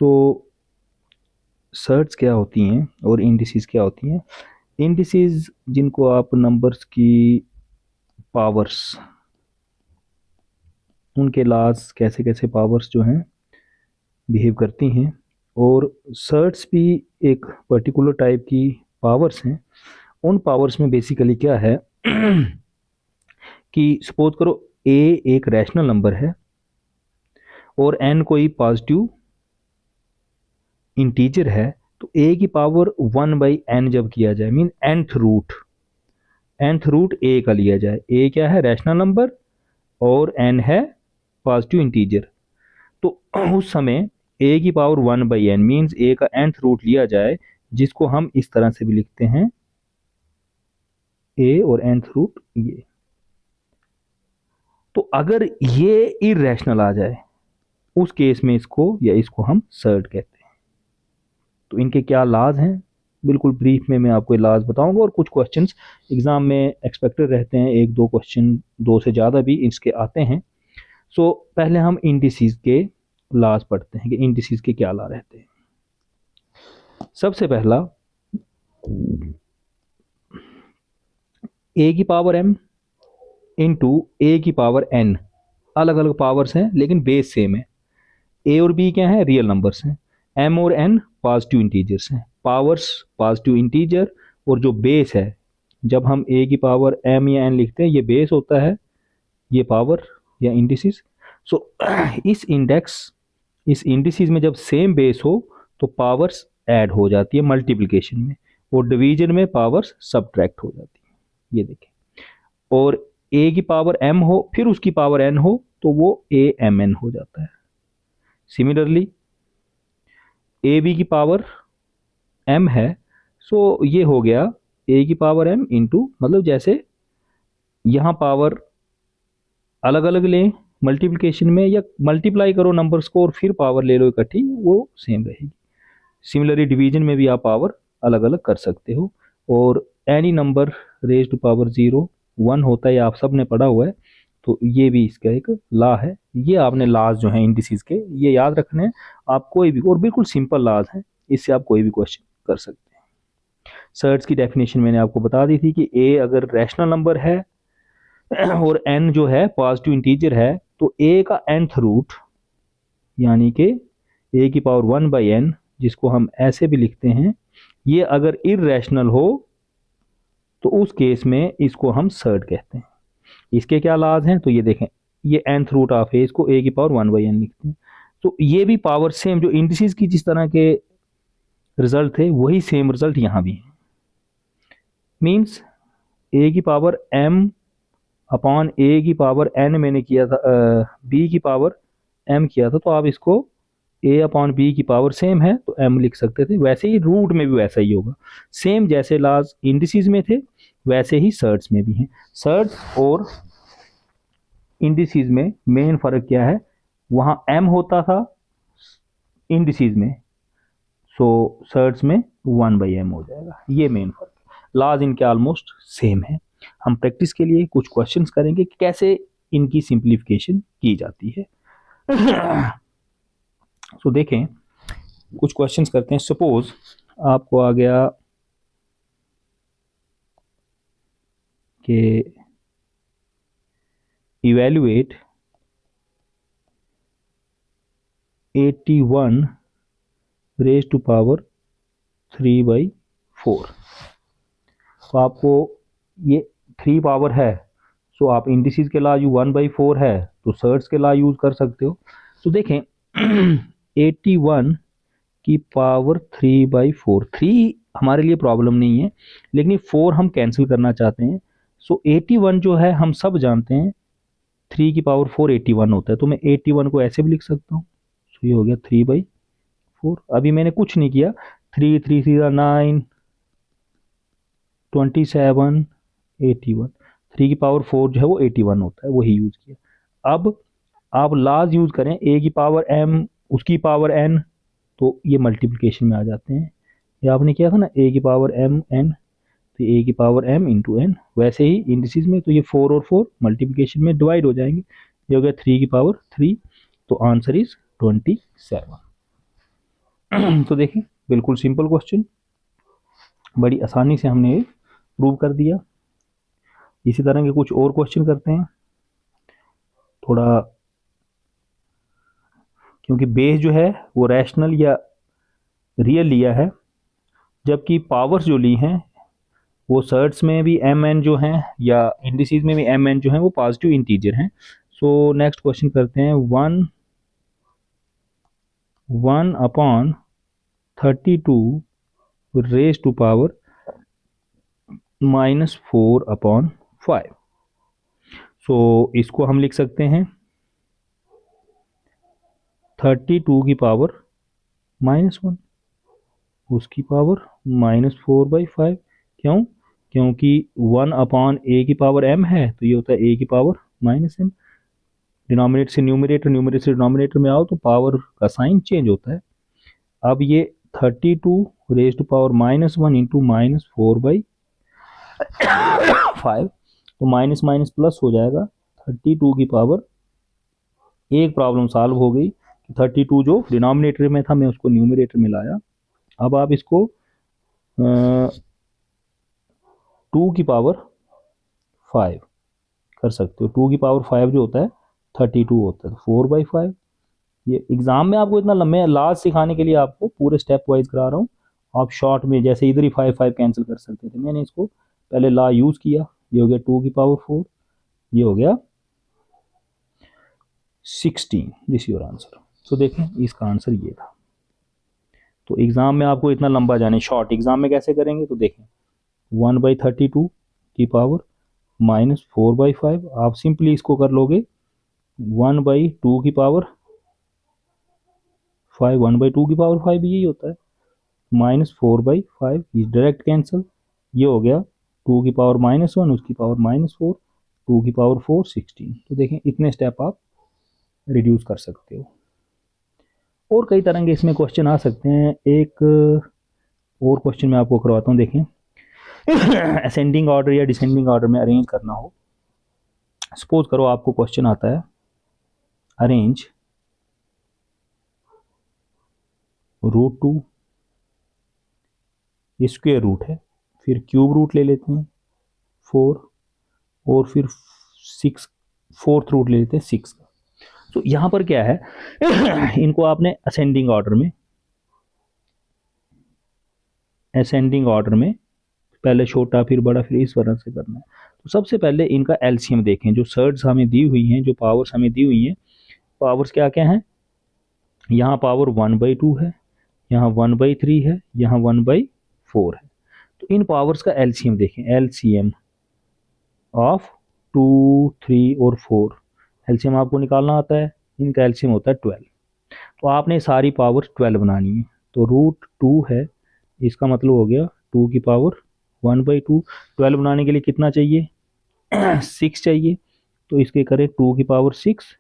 सो shirts क्या होती हैं और इंडिसेस क्या होती हैं। इंडिसेस जिनको आप नंबर्स की पावर्स, उनके लाज कैसे कैसे पावर्स जो हैं बिहेव करती हैं, और सर्ट्स भी एक पर्टिकुलर टाइप की पावर्स हैं। उन पावर्स में बेसिकली क्या है कि सपोज करो ए एक रैशनल नंबर है और एन कोई पॉजिटिव इंटीजर है, तो ए की पावर 1/n जब किया जाए, मीन nth रूट ए का लिया जाए। ए क्या है, रैशनल नंबर, और एन है पॉजिटिव इंटीजर। तो उस समय ए की पावर 1/n मीन्स ए का nth रूट लिया जाए, जिसको हम इस तरह से भी लिखते हैं ए और nth रूट ये। तो अगर ये इरेशनल आ जाए उस केस में इसको या इसको हम सर्ट कहते हैं। तो इनके क्या लाज हैं, बिल्कुल ब्रीफ में मैं आपको लाज बताऊंगा, और कुछ क्वेश्चंस एग्जाम में एक्सपेक्टेड रहते हैं, एक दो क्वेश्चन, दो से ज़्यादा भी इसके आते हैं। सो पहले हम इंडिसेस के लाज पढ़ते हैं कि इंडिसेस के क्या ला रहते हैं। सबसे पहला, ए की पावर m इंटू ए की पावर n, अलग अलग पावर्स हैं लेकिन बेस सेम है। ए और बी क्या है, रियल नंबर्स हैं। m और n पॉजिटिव इंटीजर्स हैं। पावर्स पॉजिटिव इंटीजर, और जो बेस है, जब हम a की पावर m या n लिखते हैं, ये बेस होता है, ये पावर या इंडिसेस। सो इस इंडिसेस में जब सेम बेस हो तो पावर्स ऐड हो जाती है मल्टीप्लिकेशन में, और डिवीजन में पावर्स सब्ट्रैक्ट हो जाती है। ये देखें, और a की पावर m हो फिर उसकी पावर n हो तो वो amn हो जाता है। सिमिलरली ए बी की पावर m है, सो ये हो गया a की पावर m इंटू, मतलब जैसे यहाँ पावर अलग अलग लें मल्टीप्लिकेशन में, या मल्टीप्लाई करो नंबर्स को और फिर पावर ले लो इकट्ठी, वो सेम रहेगी। सिमिलरली डिवीजन में भी आप पावर अलग अलग कर सकते हो। और any number raise to power 0 1 होता है, आप सब ने पढ़ा हुआ है, तो ये भी इसका एक लॉ है। ये आपने लॉज जो हैं इंडिसेस के, ये याद रखने हैं। आप कोई भी, और बिल्कुल सिंपल लॉज हैं, इससे आप कोई भी क्वेश्चन कर सकते हैं। सर्ट्स की डेफिनेशन मैंने आपको बता दी थी कि ए अगर रैशनल नंबर है और n जो है पॉजिटिव इंटीजर है, तो a का nth रूट, यानी कि a की पावर 1/n, जिसको हम ऐसे भी लिखते हैं, ये अगर इरेशनल हो तो उस केस में इसको हम सर्ट कहते हैं। इसके क्या लाज हैं, तो ये देखें, ये nth रूट ऑफ a, इसको a की पावर 1/n लिखते हैं। तो ये भी पावर सेम, जो इंडिसेस की जिस तरह के रिजल्ट थे वही सेम रिजल्ट यहाँ भी है। मीन्स a की पावर m अपॉन a की पावर n मैंने किया था, b की पावर m किया था, तो आप इसको a अपॉन b की पावर सेम है तो m लिख सकते थे। वैसे ही रूट में भी वैसा ही होगा, सेम जैसे लाज इंडिसेस में थे वैसे ही सर्ट्स में भी हैं। सर्ट्स और इंडिसेस में मेन फर्क क्या है, वहाँ m होता था इंडिसेस में, सो सर्ट्स में 1/m हो जाएगा। ये मेन फर्क, लाज इनके ऑलमोस्ट सेम है। हम प्रैक्टिस के लिए कुछ क्वेश्चंस करेंगे कि कैसे इनकी सिंप्लीफिकेशन की जाती है। सो देखें, कुछ क्वेश्चंस करते हैं। सपोज आपको आ गया कि इवेल्युएट 81 रेज टू पावर 3/4। तो आपको ये 3 पावर है, सो आप इंडिसेस के ला 1/4 है तो सर्ट्स के ला यूज कर सकते हो। तो देखें 81 की पावर 3/4, 3 हमारे लिए प्रॉब्लम नहीं है, लेकिन 4 हम कैंसिल करना चाहते हैं। सो 81 जो है हम सब जानते हैं 3 की पावर 4 81 होता है, तो मैं 81 को ऐसे भी लिख सकता हूँ। सो ये हो गया 3/4। अभी मैंने कुछ नहीं किया, 3 3 9 27 81, 3 की पावर 4 जो है वो 81 होता है, वही यूज किया। अब आप लाज यूज करें, a की पावर m उसकी पावर n, तो ये मल्टीप्लिकेशन में आ जाते हैं। ये आपने किया था ना, a की पावर m n, तो a की पावर m इंटू n। वैसे ही इंडिसेस में तो ये 4 और 4 मल्टीप्लिकेशन में डिवाइड हो जाएंगे, ये हो गया 3 की पावर 3, तो आंसर इज 27। तो देखिए बिल्कुल सिंपल क्वेश्चन, बड़ी आसानी से हमने प्रूव कर दिया। इसी तरह के कुछ और क्वेश्चन करते हैं थोड़ा, क्योंकि बेस जो है वो रैशनल या रियल लिया है, जबकि पावर्स जो ली हैं वो सर्ट्स में भी एम एन जो हैं या इंडिसेस में भी एम एन जो हैं वो पॉजिटिव इंटीजर हैं। सो नेक्स्ट क्वेश्चन करते हैं, 1/32 रेज टू पावर -4/5। सो इसको हम लिख सकते हैं 32 की पावर -1 उसकी पावर -4/5। क्यों? क्योंकि 1/a की पावर m है, तो ये होता है a की पावर -m। डिनोमिनेटर से न्यूमरेटर, न्यूमरेटर से डिनोमिनेटर में आओ तो पावर का साइन चेंज होता है। अब ये 32 रेज टू पावर -1 इंटू -4/5, तो माइनस माइनस प्लस हो जाएगा। 32 की पावर, एक प्रॉब्लम सॉल्व हो गई कि 32 जो डिनोमिनेटर में था मैं उसको न्यूमरेटर में लाया। अब आप इसको 2 की पावर 5 कर सकते हो। 2 की पावर 5 जो होता है 32 होता है, 4/5। ये एग्जाम में आपको इतना लंबे लास्ट सिखाने के लिए आपको पूरे स्टेप वाइज करा रहा हूँ। आप शॉर्ट में जैसे इधर ही 5 कैंसिल कर सकते थे, मैंने इसको पहले ला यूज किया। ये हो गया 2 की पावर 4, ये हो गया 16। This your answer. तो देखें इसका आंसर ये था। तो एग्जाम में आपको इतना लंबा जाने, शॉर्ट एग्जाम में कैसे करेंगे, तो देखें 1/32 की पावर -4/5, आप सिंपली इसको कर लोगे 1/2 की पावर 5, 1/2 की पावर 5 यही होता है, -4/5 डायरेक्ट कैंसिल। ये हो गया 2 की पावर -1 उसकी पावर -4, 2 की पावर 4 16। तो देखें इतने स्टेप आप रिड्यूस कर सकते हो। और कई तरह के इसमें क्वेश्चन आ सकते हैं। एक और क्वेश्चन मैं आपको करवाता हूँ, देखें असेंडिंग ऑर्डर या डिसेंडिंग ऑर्डर में अरेंज करना हो। सपोज करो आपको क्वेश्चन आता है अरेंज √2, ये स्क्वायर रूट है, फिर क्यूब रूट ले लेते हैं 4, और फिर 6 फोर्थ रूट ले लेते हैं 6 का। तो यहां पर क्या है इनको आपने असेंडिंग ऑर्डर में पहले छोटा फिर बड़ा फिर इस तरह से करना है। तो सबसे पहले इनका एलसीएम देखें। जो सर्ड्स हमें दी हुई हैं, जो पावर्स हमें दी हुई हैं, पावर्स क्या क्या हैं, यहाँ पावर 1/2 है, यहाँ 1/3 है, यहाँ 1/4 है। तो इन पावर्स का एलसीएम देखें, एलसीएम ऑफ 2, 3 और 4, एलसीएम आपको निकालना आता है, इनका एलसीएम होता है 12। तो आपने सारी पावर 12 बनानी है। तो √2 है, इसका मतलब हो गया 2 की पावर 1/2। 12 बनाने के लिए कितना चाहिए 6 चाहिए, तो इसके करें 2 की पावर 6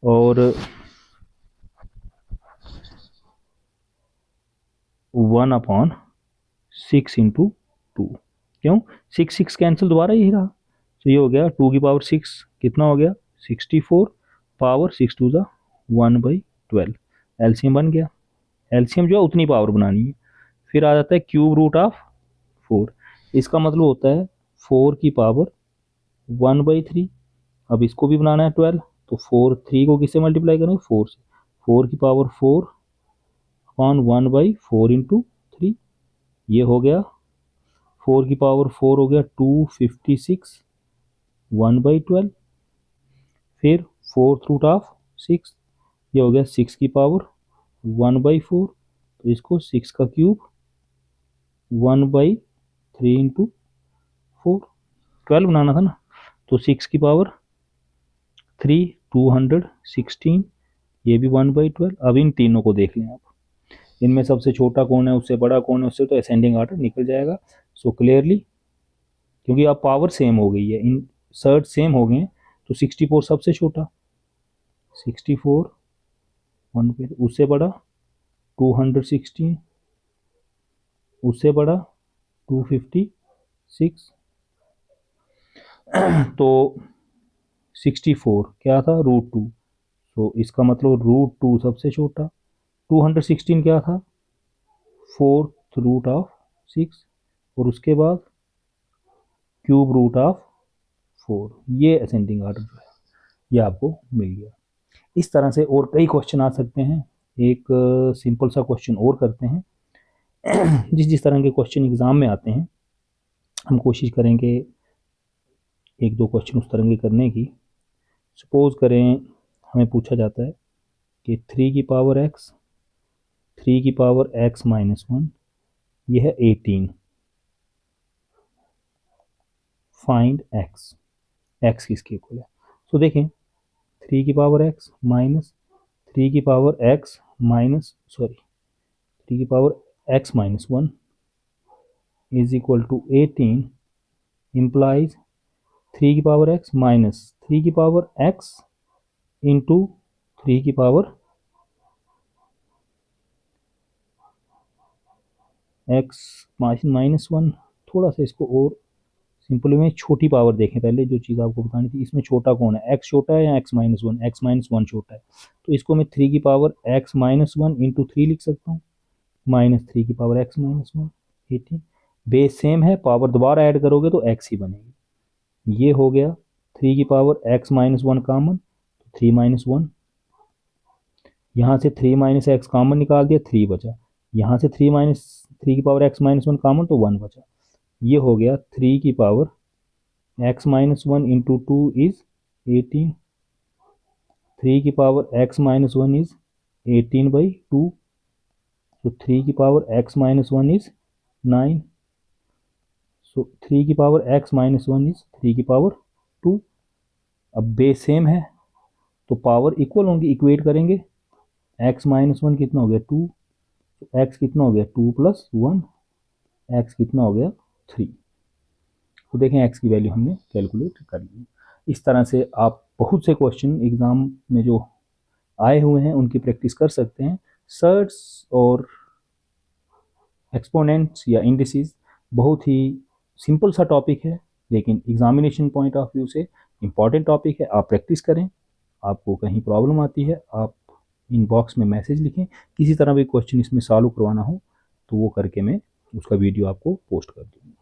और 1/6 इंटू 2। क्यों 6 कैंसिल, दोबारा यही रहा। तो ये हो गया 2 की पावर 6 कितना हो गया 64, पावर 6 2 ज़ा 1/12, एलसीएम बन गया। एलसीएम जो है उतनी पावर बनानी है। फिर आ जाता है क्यूब रूट ऑफ 4, इसका मतलब होता है 4 की पावर 1/3। अब इसको भी बनाना है 12, तो 4 3 को किससे मल्टीप्लाई करेंगे 4 से, 4 की पावर 4/1/4 इंटू 3, ये हो गया 4 की पावर 4 हो गया 256 1/12। फिर 4th रूट ऑफ 6, ये हो गया 6 की पावर 1/4, तो इसको 6 का क्यूब 1/3 इंटू 4, 12 बनाना था ना, तो 6 की पावर 3 216, ये भी 1/12। अब इन तीनों को देख लें आप, इनमें सबसे छोटा कौन है उससे बड़ा कौन है, उससे तो असेंडिंग ऑर्डर निकल जाएगा। सो क्लियरली क्योंकि अब पावर सेम हो गई है, इन सर्ट सेम हो गए हैं, तो 64 सबसे छोटा, 64 1 पे, उससे बड़ा 216, उससे बड़ा 256। तो 64 क्या था √2, तो इसका मतलब √2 सबसे छोटा, 216 क्या था, 4th रूट ऑफ 6, और उसके बाद क्यूब रूट ऑफ 4। ये असेंडिंग ऑर्डर जो है ये आपको मिल गया। इस तरह से और कई क्वेश्चन आ सकते हैं। एक सिंपल सा क्वेश्चन और करते हैं। जिस तरह के क्वेश्चन एग्ज़ाम में आते हैं हम कोशिश करेंगे एक दो क्वेश्चन उस तरह के करने की। सपोज़ करें हमें पूछा जाता है कि 3 की पावर x, 3 की पावर x माइनस 1, यह है 18, फाइंड x, x किसके इक्वल है। तो देखें 3 की पावर x माइनस 3 की पावर x माइनस 3 की power x minus 1 is equal to 18 implies 3 की पावर x माइनस 3 की पावर x इंटू 3 की पावर x माइनस 1। थोड़ा सा इसको और सिंपल में छोटी पावर देखें, पहले जो चीज़ आपको बतानी थी, इसमें छोटा कौन है, x छोटा है या x माइनस 1, x माइनस 1 छोटा है। तो इसको मैं 3 की पावर x माइनस 1 इंटू 3 लिख सकता हूँ, माइनस 3 की power x minus 1, 18। Base same है, पावर दोबारा ऐड करोगे तो x ही बनेगी। ये हो गया 3 की पावर x माइनस 1 कॉमन, तो 3 माइनस 1, यहाँ से 3 माइनस एक्स कॉमन निकाल दिया, 3 बचा। यहाँ से 3 की पावर x माइनस 1 कॉमन, तो 1 बचा। ये हो गया 3 की power x minus 1 into 2 is 18, 3 की power x minus 1 is 18/2, so 3 की power x minus 1 is 9, so 3 की पावर x माइनस 1 इज 3 की पावर 2। अब बेस सेम है तो पावर इक्वल होंगी, इक्वेट करेंगे। x माइनस 1 कितना हो गया 2, तो x कितना हो गया 2 प्लस 1, x कितना हो गया 3। तो देखें x की वैल्यू हमने कैलकुलेट कर ली। इस तरह से आप बहुत से क्वेश्चन एग्ज़ाम में जो आए हुए हैं उनकी प्रैक्टिस कर सकते हैं। सर्ट्स और एक्सपोनेंट्स या इंडिसेस बहुत ही सिंपल सा टॉपिक है, लेकिन एग्जामिनेशन पॉइंट ऑफ व्यू से इम्पॉर्टेंट टॉपिक है। आप प्रैक्टिस करें। आपको कहीं प्रॉब्लम आती है आप इनबॉक्स में मैसेज लिखें, किसी तरह भी क्वेश्चन इसमें सॉल्व करवाना हो तो वो करके मैं उसका वीडियो आपको पोस्ट कर दूँगा।